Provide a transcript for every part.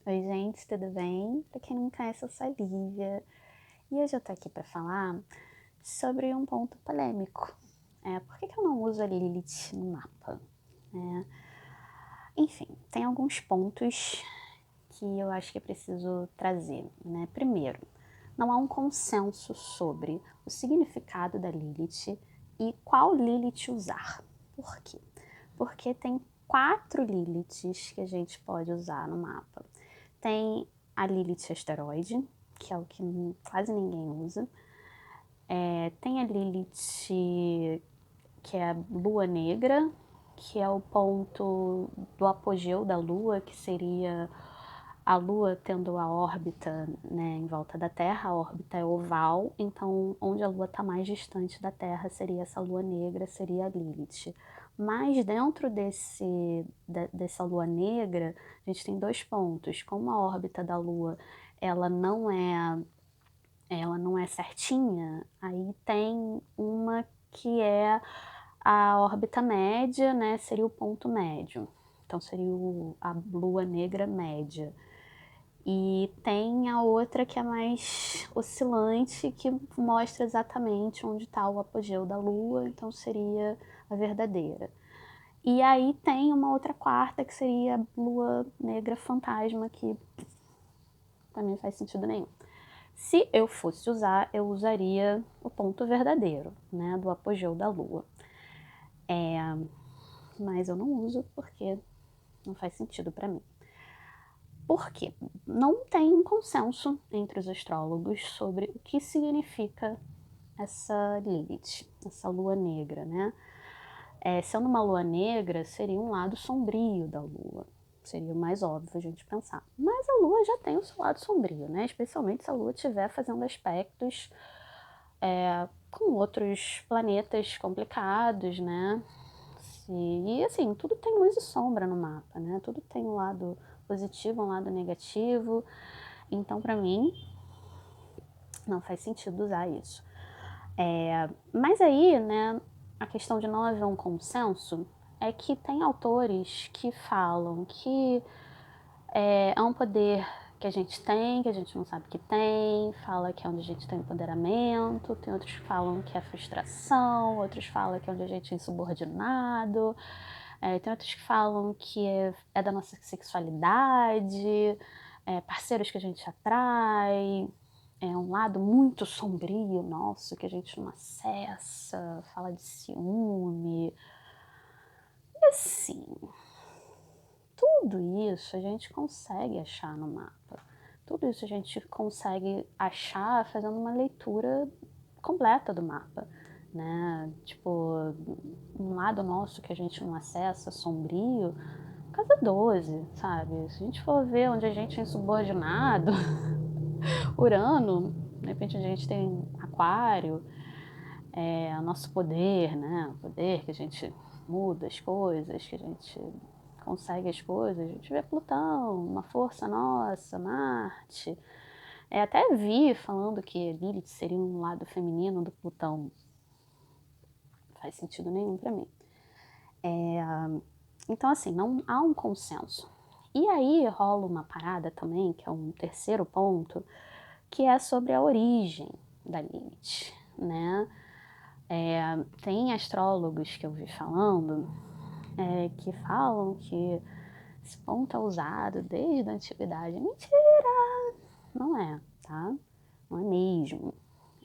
Oi, gente, tudo bem? Pra quem não me conhece, eu sou a Lívia. E hoje eu tô aqui pra falar sobre um ponto polêmico. Por que eu não uso a Lilith no mapa? É, enfim, tem alguns pontos que eu acho que é preciso trazer, né? Primeiro, não há um consenso sobre o significado da Lilith e qual Lilith usar. Por quê? Porque tem 4 Liliths que a gente pode usar no mapa. Tem a Lilith asteroide, que é o que quase ninguém usa. Tem a Lilith, que é a lua negra, que é o ponto do apogeu da lua, que seria a lua tendo a órbita, né, em volta da Terra. A órbita é oval, então onde a lua está mais distante da Terra seria essa lua negra, seria a Lilith. Mas dentro dessa lua negra, a gente tem 2 pontos. Como a órbita da lua ela não é certinha, aí tem uma que é a órbita média, né, seria o ponto médio. Então seria a lua negra média. E tem a outra que é mais oscilante, que mostra exatamente onde está o apogeu da lua, então seria a verdadeira. E aí tem uma outra quarta, que seria a lua negra fantasma, que pra mim não faz sentido nenhum. Se eu fosse usar, eu usaria o ponto verdadeiro, né, do apogeu da lua. Mas eu não uso porque não faz sentido para mim. Por quê? Não tem um consenso entre os astrólogos sobre o que significa essa Lilith, essa lua negra, né? Sendo uma lua negra, seria um lado sombrio da lua. Seria o mais óbvio a gente pensar. Mas a lua já tem o seu lado sombrio, né? Especialmente se a lua estiver fazendo aspectos com outros planetas complicados, né? E assim, tudo tem luz e sombra no mapa, né? Tudo tem um lado positivo, um lado negativo. Então, para mim, não faz sentido usar isso. Mas aí, né, a questão de não haver um consenso é que tem autores que falam que é um poder que a gente tem, que a gente não sabe que tem, fala que é onde a gente tem empoderamento, tem outros que falam que é frustração, outros falam que é onde a gente é insubordinado, tem outros que falam que é da nossa sexualidade, parceiros que a gente atrai, é um lado muito sombrio nosso que a gente não acessa, fala de ciúme. E assim, tudo isso a gente consegue achar no mapa. Tudo isso a gente consegue achar fazendo uma leitura completa do mapa, né? Tipo, um lado nosso que a gente não acessa, sombrio, casa 12, sabe? Se a gente for ver onde a gente é insubordinado, Urano, de repente a gente tem Aquário, o nosso poder, né? O poder que a gente muda as coisas, que a gente consegue as coisas. A gente vê Plutão, uma força nossa, Marte. Até vi falando que Lilith seria um lado feminino do Plutão. Não faz sentido nenhum para mim. Então, assim, não há um consenso. E aí rola uma parada também, que é um terceiro ponto, que é sobre a origem da Lilith, né? Tem astrólogos que eu vi falando que falam que esse ponto é usado desde a antiguidade. Mentira! Não é, tá? Não é mesmo.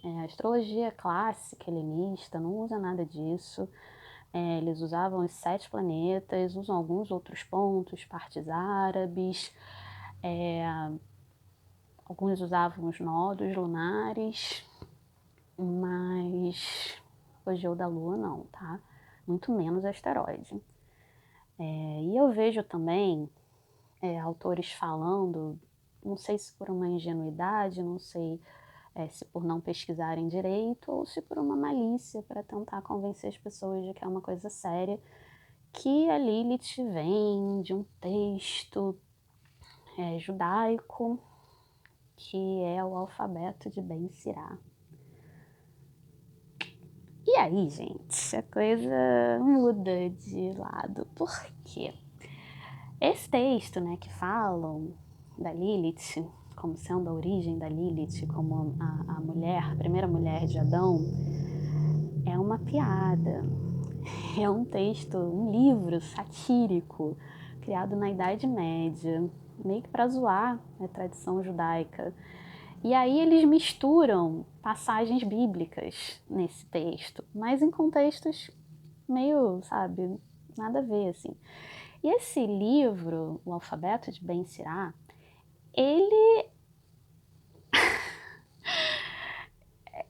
A astrologia clássica helenista não usa nada disso. Eles usavam os 7 planetas, usam alguns outros pontos, partes árabes, alguns usavam os nodos lunares, mas o apogeu da Lua não, tá? Muito menos asteroide. E eu vejo também autores falando, não sei se por uma ingenuidade, não sei se por não pesquisarem direito ou se por uma malícia para tentar convencer as pessoas de que é uma coisa séria, que a Lilith vem de um texto judaico, que é o alfabeto de Ben Sirá. E aí, gente, a coisa muda de lado. Por quê? Esse texto, né, que falam da Lilith, como sendo a origem da Lilith, como a mulher, a primeira mulher de Adão, é uma piada. É um texto, um livro satírico, criado na Idade Média, meio que para zoar a tradição judaica. E aí eles misturam passagens bíblicas nesse texto, mas em contextos meio, sabe, nada a ver, assim. E esse livro, O Alfabeto de Ben Sirá, ele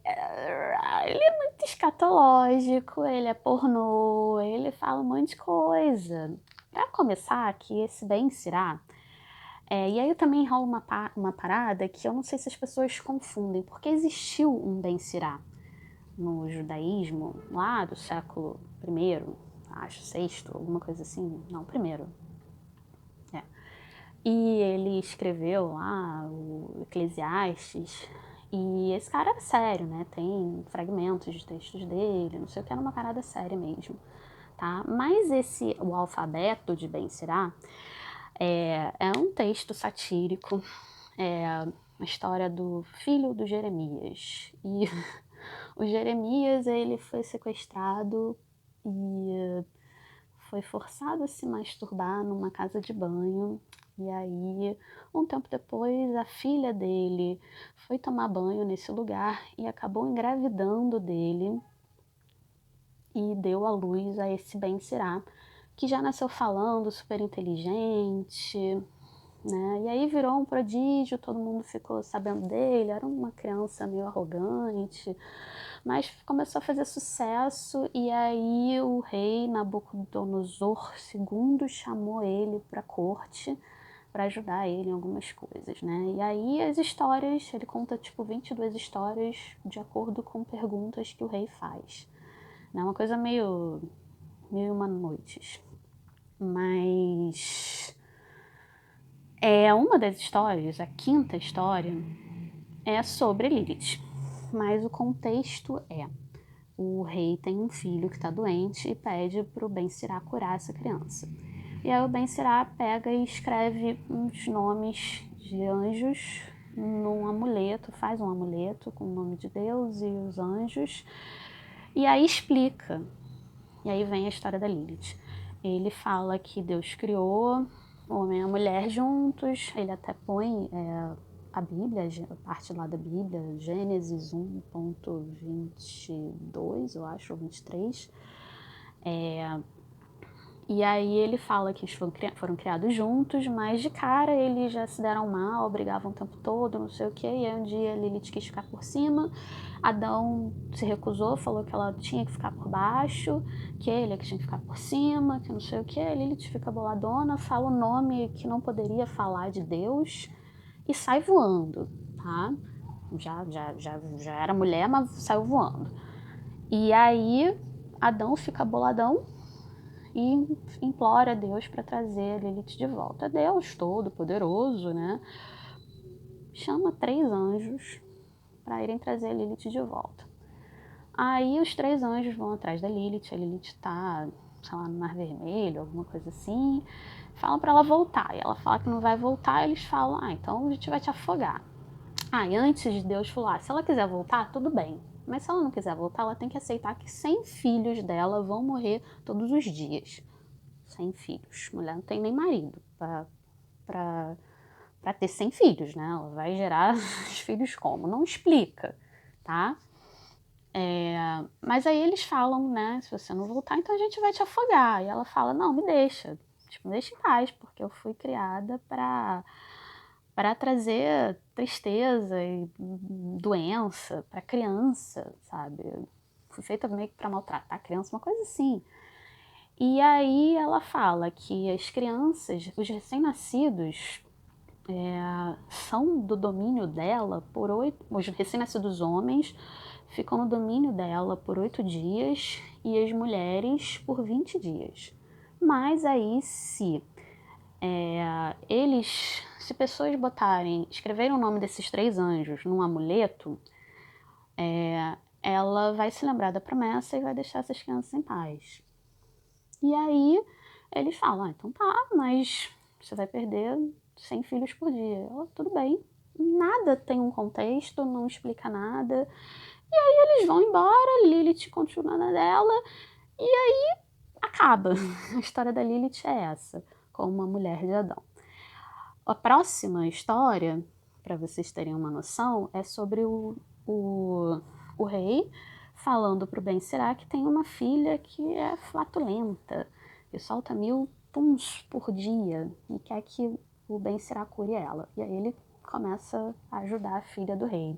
é muito escatológico, ele é pornô, ele fala um monte de coisa. Para começar, que esse Ben Sirá, e aí também rola uma parada que eu não sei se as pessoas confundem, porque existiu um Ben Sirá no judaísmo lá do século I, acho, sexto, alguma coisa assim, não, primeiro. E ele escreveu lá o Eclesiastes, e esse cara era sério, né? Tem fragmentos de textos dele, não sei o que, era uma parada séria mesmo, tá? Mas o alfabeto de Ben Sirá é um texto satírico, é uma história do filho do Jeremias. E o Jeremias, ele foi sequestrado e foi forçado a se masturbar numa casa de banho. E aí, um tempo depois, a filha dele foi tomar banho nesse lugar e acabou engravidando dele e deu à luz a esse Ben Sirá, que já nasceu falando, super inteligente, né? E aí virou um prodígio, todo mundo ficou sabendo dele, era uma criança meio arrogante, mas começou a fazer sucesso, e aí o rei Nabucodonosor II chamou ele para a corte para ajudar ele em algumas coisas, né? E aí as histórias, ele conta tipo 22 histórias de acordo com perguntas que o rei faz, né? Uma coisa meio Mil e Uma Noites. Mas uma das histórias, a quinta história, é sobre Lilith. Mas o contexto o rei tem um filho que está doente e pede para o Ben Sirá curar essa criança. E aí o Ben Sirá pega e escreve uns nomes de anjos num amuleto, faz um amuleto com o nome de Deus e os anjos, e aí explica. E aí vem a história da Lilith. Ele fala que Deus criou o homem e a mulher juntos, ele até põe a Bíblia, a parte lá da Bíblia, Gênesis 1.22, eu acho, ou 23. E aí ele fala que eles foram criados juntos, mas de cara eles já se deram mal, brigavam o tempo todo, não sei o que. E aí um dia Lilith quis ficar por cima, Adão se recusou, falou que ela tinha que ficar por baixo, que ele é que tinha que ficar por cima, que não sei o que. Lilith fica boladona, fala o nome que não poderia falar de Deus e sai voando, tá? Já era mulher, mas saiu voando. E aí Adão fica boladão e implora a Deus para trazer a Lilith de volta. Deus, todo poderoso, né, chama 3 anjos para irem trazer a Lilith de volta. Aí os 3 anjos vão atrás da Lilith, a Lilith está, sei lá, no Mar Vermelho, alguma coisa assim, falam para ela voltar, e ela fala que não vai voltar, eles falam, então a gente vai te afogar. E antes de Deus falar, se ela quiser voltar, tudo bem, mas se ela não quiser voltar, ela tem que aceitar que 100 filhos dela vão morrer todos os dias. 100 filhos. Mulher não tem nem marido para ter 100 filhos, né? Ela vai gerar os filhos como? Não explica, tá? Mas aí eles falam, né? Se você não voltar, então a gente vai te afogar. E ela fala, não, me deixa. Tipo, me deixa em paz, porque eu fui criada para trazer tristeza e doença para criança, sabe? Fui feita meio que para maltratar a criança, uma coisa assim. E aí ela fala que as crianças, os recém-nascidos, são do domínio dela por 8... Os recém-nascidos homens ficam no domínio dela por 8 dias e as mulheres por 20 dias. Mas aí se pessoas escreverem o nome desses 3 anjos num amuleto, ela vai se lembrar da promessa e vai deixar essas crianças em paz. E aí eles falam, então tá, mas você vai perder 100 filhos por dia. Ela, tudo bem. Nada tem um contexto, não explica nada. E aí eles vão embora, Lilith continua na dela, e aí acaba. A história da Lilith é essa, como uma mulher de Adão. A próxima história, para vocês terem uma noção, é sobre o rei falando para o Ben-Sirá que tem uma filha que é flatulenta, que solta 1000 puns por dia e quer que o Ben-Sirá cure ela. E aí ele começa a ajudar a filha do rei.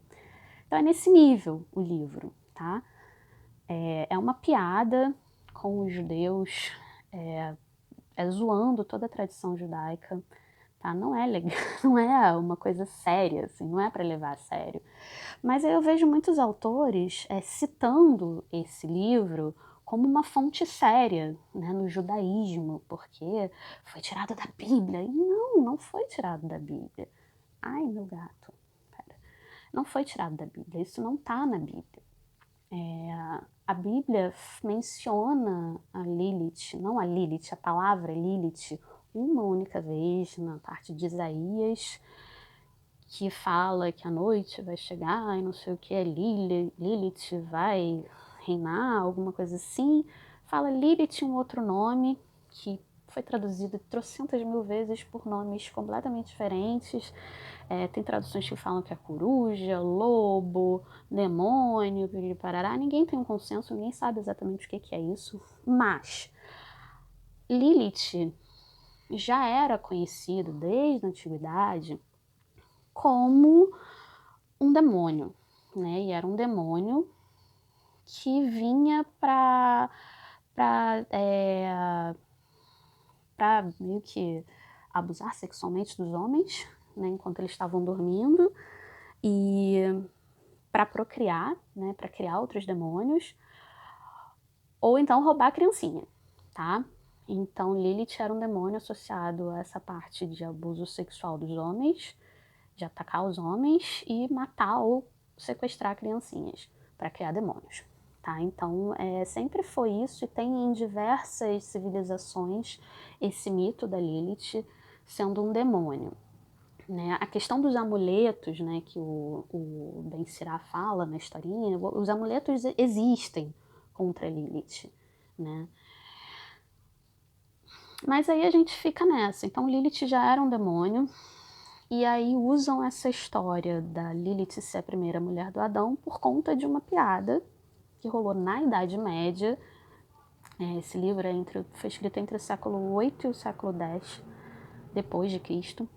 Então é nesse nível o livro, tá? É uma piada com os judeus, é zoando toda a tradição judaica, tá? Não é legal, não é uma coisa séria, assim, não é para levar a sério. Mas aí eu vejo muitos autores citando esse livro como uma fonte séria, né, no judaísmo, porque foi tirado da Bíblia. E não foi tirado da Bíblia. Ai, meu gato, pera. Não foi tirado da Bíblia, isso não está na Bíblia. A Bíblia menciona a Lilith, não a Lilith, a palavra Lilith, uma única vez na parte de Isaías, que fala que a noite vai chegar e não sei o que é Lilith vai reinar, alguma coisa assim. Fala Lilith um outro nome que foi traduzido trocentas mil vezes por nomes completamente diferentes. Tem traduções que falam que é coruja, lobo, demônio, parará. Ninguém tem um consenso, ninguém sabe exatamente o que é isso. Mas Lilith já era conhecido desde a antiguidade como um demônio, né? E era um demônio que vinha para meio que abusar sexualmente dos homens, né? Enquanto eles estavam dormindo, e para procriar, né? Para criar outros demônios, ou então roubar a criancinha, tá? Então Lilith era um demônio associado a essa parte de abuso sexual dos homens, de atacar os homens e matar ou sequestrar criancinhas para criar demônios, tá? Então sempre foi isso, e tem em diversas civilizações esse mito da Lilith sendo um demônio, né? A questão dos amuletos, né, que o Ben-Sirá fala na historinha, os amuletos existem contra Lilith, né? Mas aí a gente fica nessa. Então Lilith já era um demônio, e aí usam essa história da Lilith ser a primeira mulher do Adão por conta de uma piada que rolou na Idade Média. Esse livro foi escrito entre o século 8 e o século 10 depois de Cristo.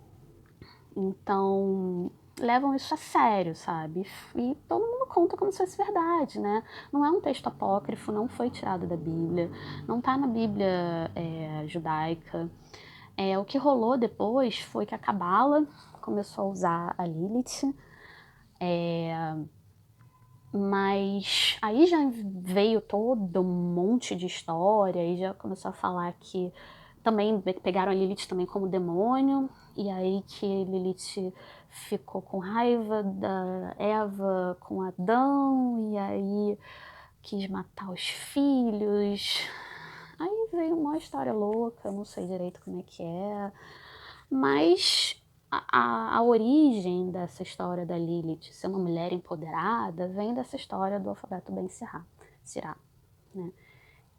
Então levam isso a sério, sabe? E todo mundo conta como se fosse verdade, né? Não é um texto apócrifo, não foi tirado da Bíblia, não tá na Bíblia judaica. O que rolou depois foi que a Cabala começou a usar a Lilith, mas aí já veio todo um monte de história, e já começou a falar que também pegaram a Lilith também como demônio, e aí que Lilith ficou com raiva da Eva com Adão, e aí quis matar os filhos. Aí veio uma história louca, não sei direito como é que é, mas a origem dessa história da Lilith ser uma mulher empoderada vem dessa história do alfabeto Ben-Sirá, né?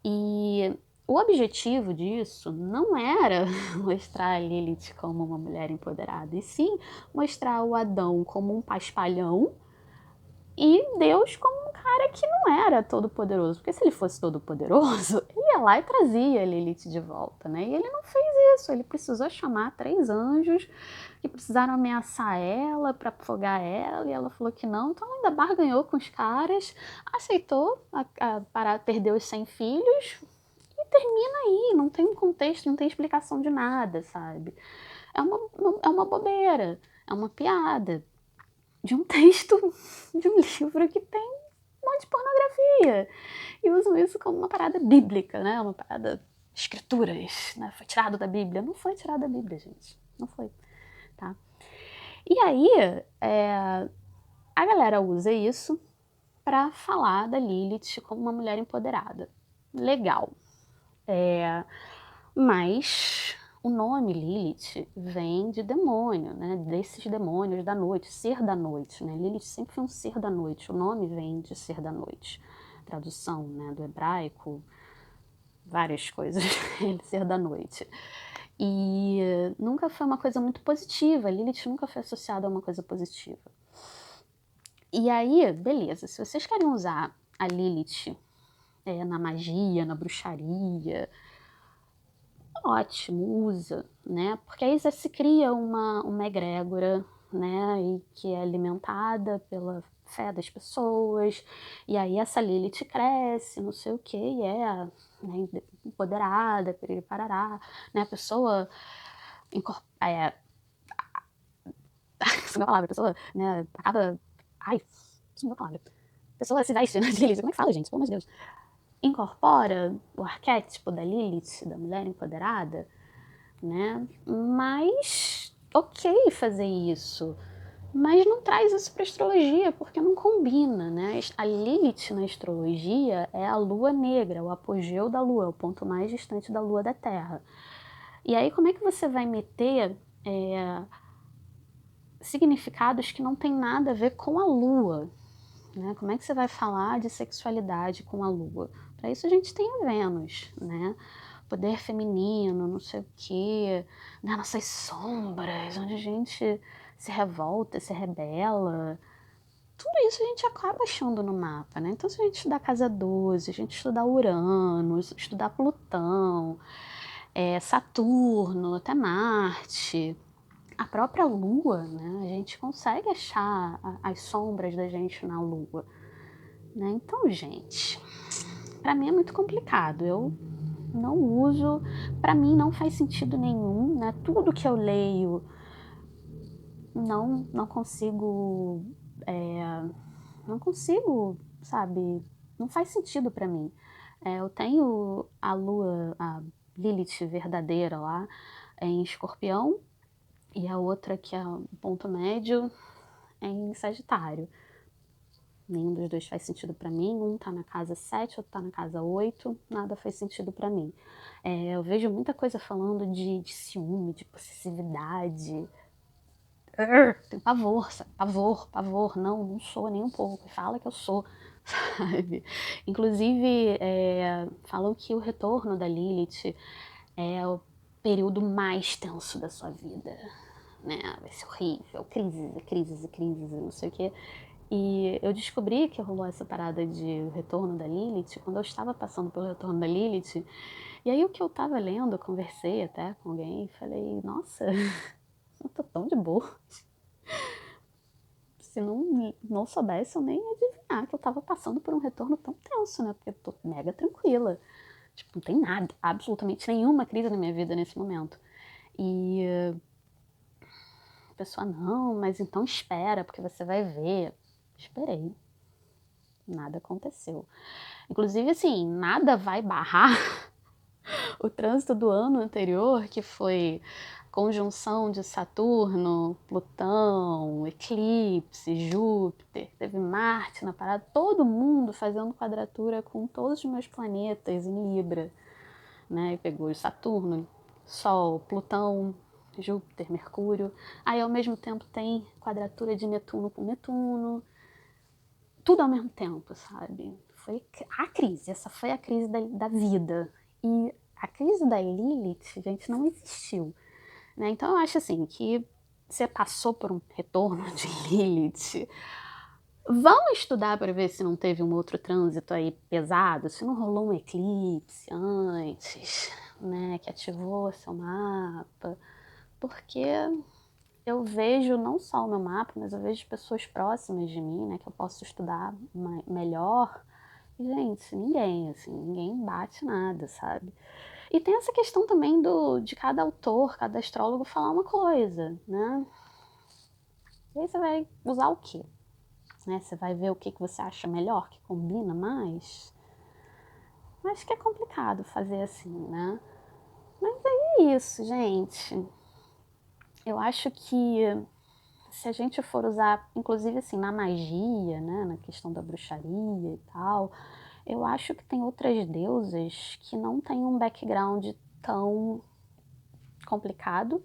E o objetivo disso não era mostrar a Lilith como uma mulher empoderada, e sim mostrar o Adão como um paspalhão e Deus como um cara que não era todo poderoso, porque se ele fosse todo poderoso, ele ia lá e trazia a Lilith de volta, né? E ele não fez isso, ele precisou chamar 3 anjos que precisaram ameaçar ela para afogar ela, e ela falou que não, então ainda barganhou com os caras, aceitou perder os 100 filhos e termina aí, não tem um contexto, não tem explicação de nada, sabe? É uma bobeira, é uma piada de um texto de um livro que tem um monte de pornografia. E usam isso como uma parada bíblica, né? Uma parada escrituras, né? Foi tirado da Bíblia. Não foi tirado da Bíblia, gente. Não foi, tá? E aí, a galera usa isso para falar da Lilith como uma mulher empoderada. Legal. Mas O nome Lilith vem de demônio, né? Desses demônios da noite, ser da noite, né? Lilith sempre foi um ser da noite, o nome vem de ser da noite. Tradução, né, do hebraico, várias coisas, ser da noite. E nunca foi uma coisa muito positiva, Lilith nunca foi associada a uma coisa positiva. E aí, beleza, se vocês querem usar a Lilith na magia, na bruxaria, ótimo, usa, né? Porque aí já se cria uma egrégora, né? E que é alimentada pela fé das pessoas, e aí essa Lilith cresce, não sei o que, e né, empoderada, parará, né? A pessoa a pessoa, né, acaba, ai, sumiu a palavra, a pessoa se veste, né, de Lilith, como é que fala, gente? Pelo amor de Deus. Incorpora o arquétipo da Lilith, da mulher empoderada, né? Mas ok fazer isso, mas não traz isso para astrologia porque não combina, né? A Lilith na astrologia é a lua negra, o apogeu da lua, o ponto mais distante da lua da Terra. E aí como é que você vai meter significados que não tem nada a ver com a lua, né? Como é que você vai falar de sexualidade com a lua? Para isso a gente tem a Vênus, né? Poder feminino, não sei o quê, né? Nossas sombras, onde a gente se revolta, se rebela. Tudo isso a gente acaba achando no mapa, né? Então, se a gente estudar Casa 12, a gente estudar Urano, estudar Plutão, Saturno, até Marte, a própria Lua, né? A gente consegue achar as sombras da gente na Lua, né? Então, gente, para mim é muito complicado. Eu não uso, para mim não faz sentido nenhum, né? Tudo que eu leio não consigo, não consigo, sabe? Não faz sentido para mim. Eu tenho a Lua, a Lilith verdadeira lá em Escorpião e a outra que é o ponto médio em Sagitário. Nenhum dos dois faz sentido para mim. Um tá na casa 7, outro tá na casa 8. Nada faz sentido para mim. Eu vejo muita coisa falando de ciúme, de possessividade. Tenho pavor, sabe? Pavor. Não sou nem um pouco. Fala que eu sou, sabe? Inclusive, falam que o retorno da Lilith é o período mais tenso da sua vida, né? Vai ser horrível, crises, não sei o quê. E eu descobri que rolou essa parada de retorno da Lilith quando eu estava passando pelo retorno da Lilith. E aí o que eu tava lendo, eu conversei até com alguém e falei, nossa, eu tô tão de boa. Se não soubesse, eu nem ia adivinhar que eu tava passando por um retorno tão tenso, né? Porque eu tô mega tranquila. Tipo, não tem nada, absolutamente nenhuma crise na minha vida nesse momento. E a pessoa, não, mas então espera, porque você vai ver. Esperei. Nada aconteceu. Inclusive, assim, nada vai barrar o trânsito do ano anterior, que foi conjunção de Saturno, Plutão, eclipse, Júpiter, teve Marte na parada, todo mundo fazendo quadratura com todos os meus planetas em Libra, né? E pegou Saturno, Sol, Plutão, Júpiter, Mercúrio. Aí ao mesmo tempo tem quadratura de Netuno com Netuno, tudo ao mesmo tempo, sabe? Foi a crise, essa foi a crise da vida. E a crise da Lilith, gente, não existiu, né? Então eu acho assim que você passou por um retorno de Lilith. Vamos estudar para ver se não teve um outro trânsito aí pesado, se não rolou um eclipse antes, né, que ativou seu mapa, porque eu vejo não só o meu mapa, mas eu vejo pessoas próximas de mim, né, que eu posso estudar melhor. E, gente, ninguém bate nada, sabe? E tem essa questão também de cada autor, cada astrólogo falar uma coisa, né? E aí você vai usar o quê? Né? Você vai ver o que você acha melhor, que combina mais? Acho que é complicado fazer assim, né? Mas é isso, gente. Eu acho que se a gente for usar, inclusive assim, na magia, né, na questão da bruxaria e tal, eu acho que tem outras deusas que não têm um background tão complicado,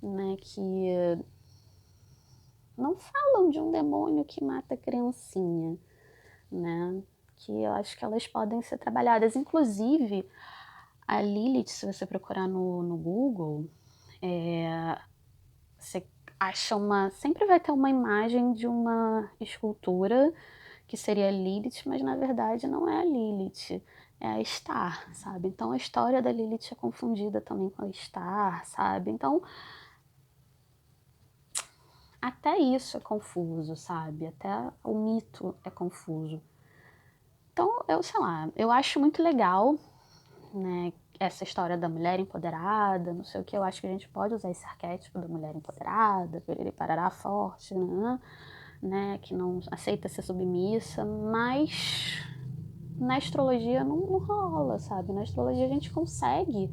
né, que não falam de um demônio que mata criancinha, né, que eu acho que elas podem ser trabalhadas. Inclusive, a Lilith, se você procurar no Google, você acha sempre vai ter uma imagem de uma escultura que seria a Lilith, mas na verdade não é a Lilith, é a Star, sabe? Então a história da Lilith é confundida também com a Star, sabe? Então até isso é confuso, sabe? Até o mito é confuso. Então, sei lá, eu acho muito legal, né, essa história da mulher empoderada, não sei o que, eu acho que a gente pode usar esse arquétipo da mulher empoderada, ele parará forte, né, que não aceita ser submissa, mas na astrologia não rola, sabe? Na astrologia a gente consegue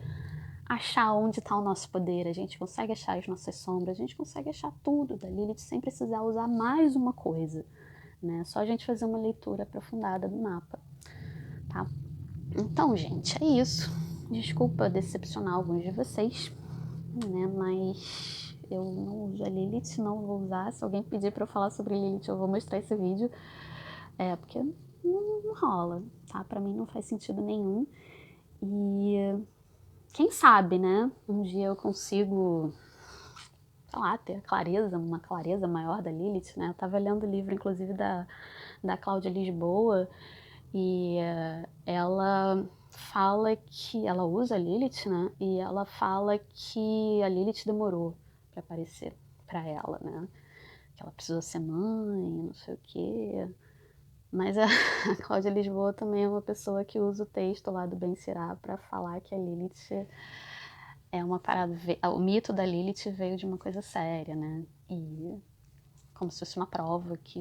achar onde está o nosso poder, a gente consegue achar as nossas sombras, a gente consegue achar tudo da Lilith sem precisar usar mais uma coisa, né? Só a gente fazer uma leitura aprofundada do mapa, tá? Então, gente, é isso. Desculpa decepcionar alguns de vocês, né? Mas eu não uso a Lilith, não vou usar. Se alguém pedir pra eu falar sobre Lilith, eu vou mostrar esse vídeo. Porque não rola, tá? Pra mim não faz sentido nenhum. E quem sabe, né? Um dia eu consigo, sei lá, ter uma clareza maior da Lilith, né? Eu tava lendo o livro, inclusive, da Cláudia Lisboa, e ela fala que ela usa a Lilith, né? E ela fala que a Lilith demorou pra aparecer pra ela, né? Que ela precisou ser mãe, não sei o quê. Mas a Cláudia Lisboa também é uma pessoa que usa o texto lá do Ben Sirá pra falar que a Lilith é uma parada. O mito da Lilith veio de uma coisa séria, né? E como se fosse uma prova que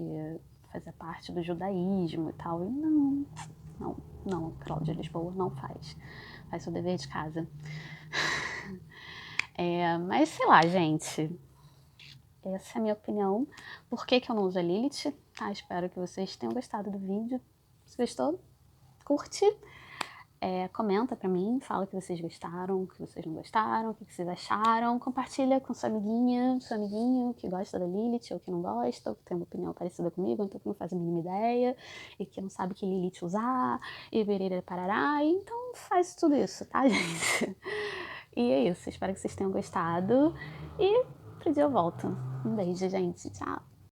fazia parte do judaísmo e tal. E não, Cláudia Lisboa não faz. Faz seu dever de casa. Mas sei lá, gente. Essa é a minha opinião. Por que eu não uso a Lilith? Tá, espero que vocês tenham gostado do vídeo. Se gostou, curte. Comenta pra mim, fala que vocês gostaram, que vocês não gostaram, o que vocês acharam. Compartilha com sua amiguinha, seu amiguinho que gosta da Lilith ou que não gosta, ou que tem uma opinião parecida comigo, então que não faz a mínima ideia, e que não sabe que Lilith usar, e bererê parará. Então faz tudo isso, tá, gente? E é isso, espero que vocês tenham gostado. E outro dia eu volto. Um beijo, gente. Tchau.